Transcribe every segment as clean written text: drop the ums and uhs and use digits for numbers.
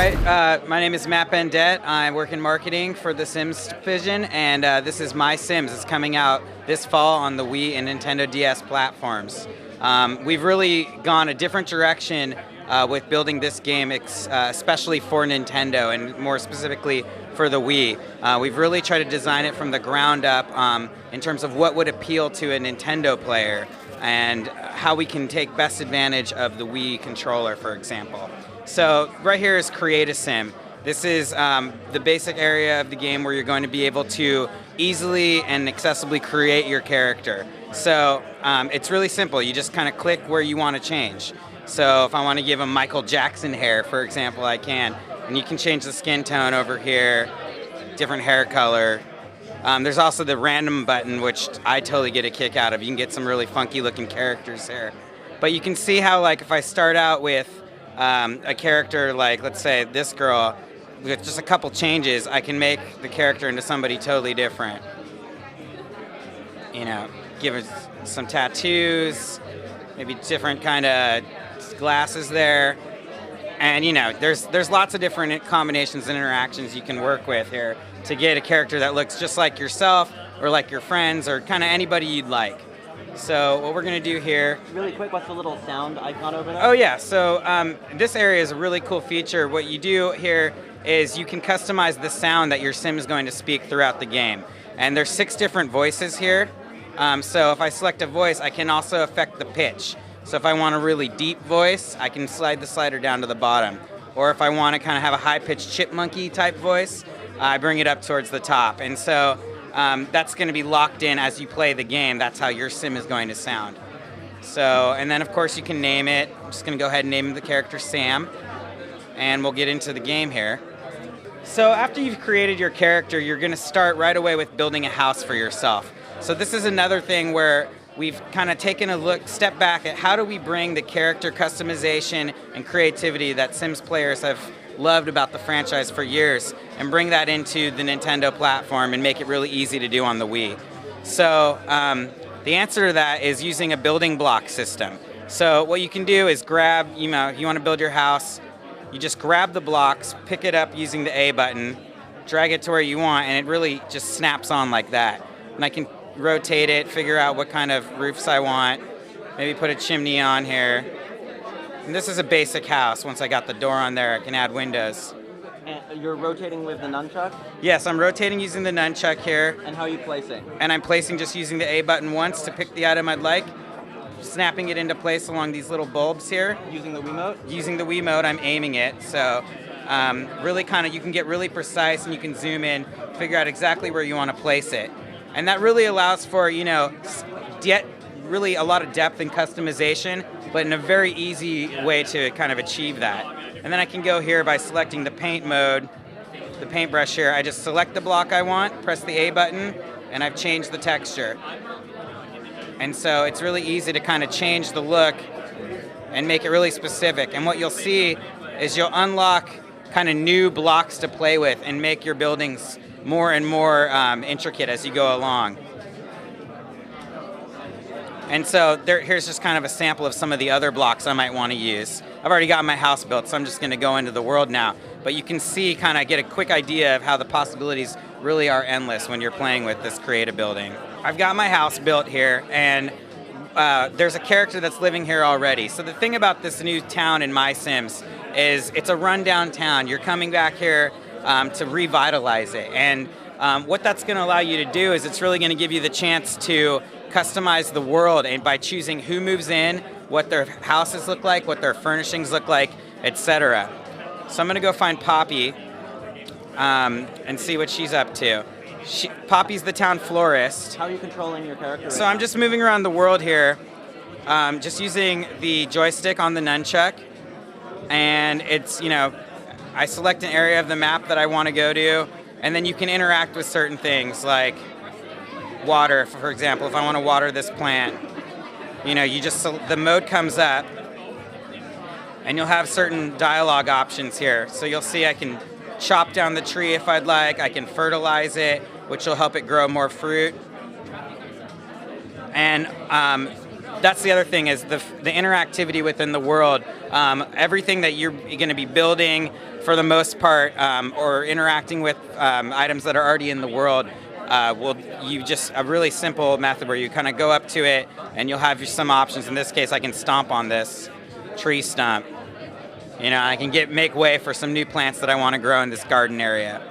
right, my name is Matt Bendet. I work in marketing for the Sims division, and this is MySims. It's coming out this fall on the Wii and Nintendo DS platforms. We've really gone a different direction with building this game, especially for Nintendo, and more specifically for the Wii. We've really tried to design it from the ground up in terms of what would appeal to a Nintendo player and how we can take best advantage of the Wii controller, for example. So right here is Create a Sim. This is the basic area of the game where you're going to be able to easily and accessibly create your character. So it's really simple. You just kind of click where you want to change. So if I want to give him Michael Jackson hair, for example, I can. And you can change the skin tone over here, different hair color. There's also the random button, which I totally get a kick out of. You can get some really funky looking characters here. But you can see how, like, if I start out with a character like, let's say, this girl, with just a couple changes, I can make the character into somebody totally different. You know, give her some tattoos, maybe different kind of glasses there. And, you know, there's lots of different combinations and interactions you can work with here to get a character that looks just like yourself or like your friends or kind of anybody you'd like. So what we're going to do here... Really quick, what's the little sound icon over there? Oh yeah, so this area is a really cool feature. What you do here is you can customize the sound that your sim is going to speak throughout the game. And there's 6 different voices here. So if I select a voice, I can also affect the pitch. So if I want a really deep voice, I can slide the slider down to the bottom. Or if I want to kind of have a high-pitched chipmunky type voice, I bring it up towards the top. And so that's going to be locked in as you play the game. That's how your sim is going to sound. So, and then of course you can name it. I'm just going to go ahead and name the character Sam, and we'll get into the game here. So after you've created your character, you're going to start right away with building a house for yourself. So this is another thing where we've kind of taken a step back at how do we bring the character customization and creativity that Sims players have loved about the franchise for years and bring that into the Nintendo platform and make it really easy to do on the Wii. So the answer to that is using a building block system. So what you can do is grab, you know, if you want to build your house, you just grab the blocks, pick it up using the A button, drag it to where you want, and it really just snaps on like that. And I can rotate it, figure out what kind of roofs I want, maybe put a chimney on here. And this is a basic house. Once I got the door on there, I can add windows. And you're rotating with the nunchuck? Yes, I'm rotating using the nunchuck here. And how are you placing? And I'm placing just using the A button once to pick the item I'd like, snapping it into place along these little bulbs here. Using the Wiimote? Using the Wiimote, I'm aiming it. So really kind of, you can get really precise and you can zoom in, figure out exactly where you want to place it. And that really allows for, you know, really a lot of depth and customization, but in a very easy way to kind of achieve that. And then I can go here by selecting the paint mode, the paintbrush here. I just select the block I want, press the A button, and I've changed the texture. And so it's really easy to kind of change the look and make it really specific. And what you'll see is you'll unlock kind of new blocks to play with and make your buildings more and more intricate as you go along. And so here's just kind of a sample of some of the other blocks I might want to use. I've already got my house built, so I'm just going to go into the world now. But you can see, kind of get a quick idea of how the possibilities really are endless when you're playing with this creative building. I've got my house built here, and there's a character that's living here already. So the thing about this new town in MySims is it's a rundown town. You're coming back here to revitalize it. And what that's going to allow you to do is it's really going to give you the chance to customize the world, and by choosing who moves in, what their houses look like, what their furnishings look like, etc. So I'm going to go find Poppy and see what she's up to. Poppy's the town florist. How are you controlling your character? So I'm just moving around the world here, just using the joystick on the nunchuck, and it's, you know, I select an area of the map that I want to go to, and then you can interact with certain things like water, for example. If I want to water this plant, you know, the mode comes up, and you'll have certain dialogue options here. So you'll see I can chop down the tree if I'd like, I can fertilize it, which will help it grow more fruit. And that's the other thing is the interactivity within the world. Everything that you're going to be building, for the most part, or interacting with items that are already in the world, a really simple method where you kind of go up to it and you'll have some options. In this case, I can stomp on this tree stump. I can make way for some new plants that I want to grow in this garden area.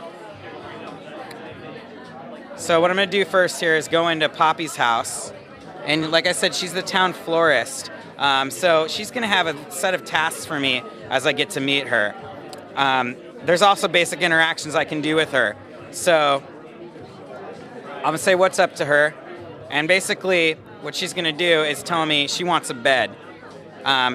So what I'm going to do first here is go into Poppy's house. And like I said, she's the town florist. So she's going to have a set of tasks for me as I get to meet her. There's also basic interactions I can do with her. So I'm going to say what's up to her. And basically what she's going to do is tell me she wants a bed.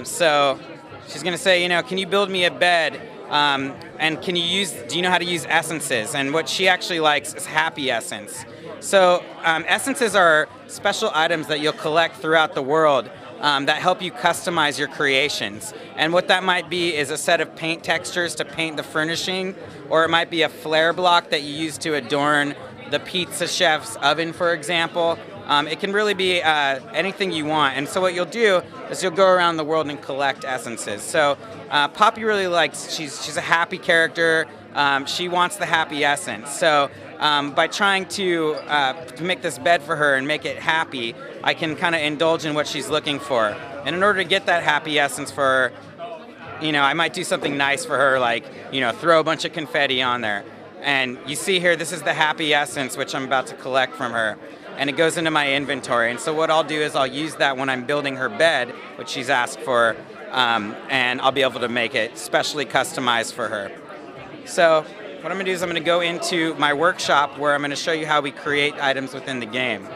So she's going to say, can you build me a bed? And do you know how to use essences? And what she actually likes is happy essence. So essences are special items that you'll collect throughout the world that help you customize your creations. And what that might be is a set of paint textures to paint the furnishing, or it might be a flare block that you use to adorn the pizza chef's oven, for example. It can really be anything you want. And so what you'll do is you'll go around the world and collect essences. So Poppy really she's a happy character. She wants the happy essence. So by trying to make this bed for her and make it happy, I can kind of indulge in what she's looking for. And in order to get that happy essence for her, I might do something nice for her, like, throw a bunch of confetti on there. And you see here, this is the happy essence, which I'm about to collect from her. And it goes into my inventory. And so what I'll do is I'll use that when I'm building her bed, which she's asked for, and I'll be able to make it specially customized for her. So what I'm going to do is I'm going to go into my workshop where I'm going to show you how we create items within the game.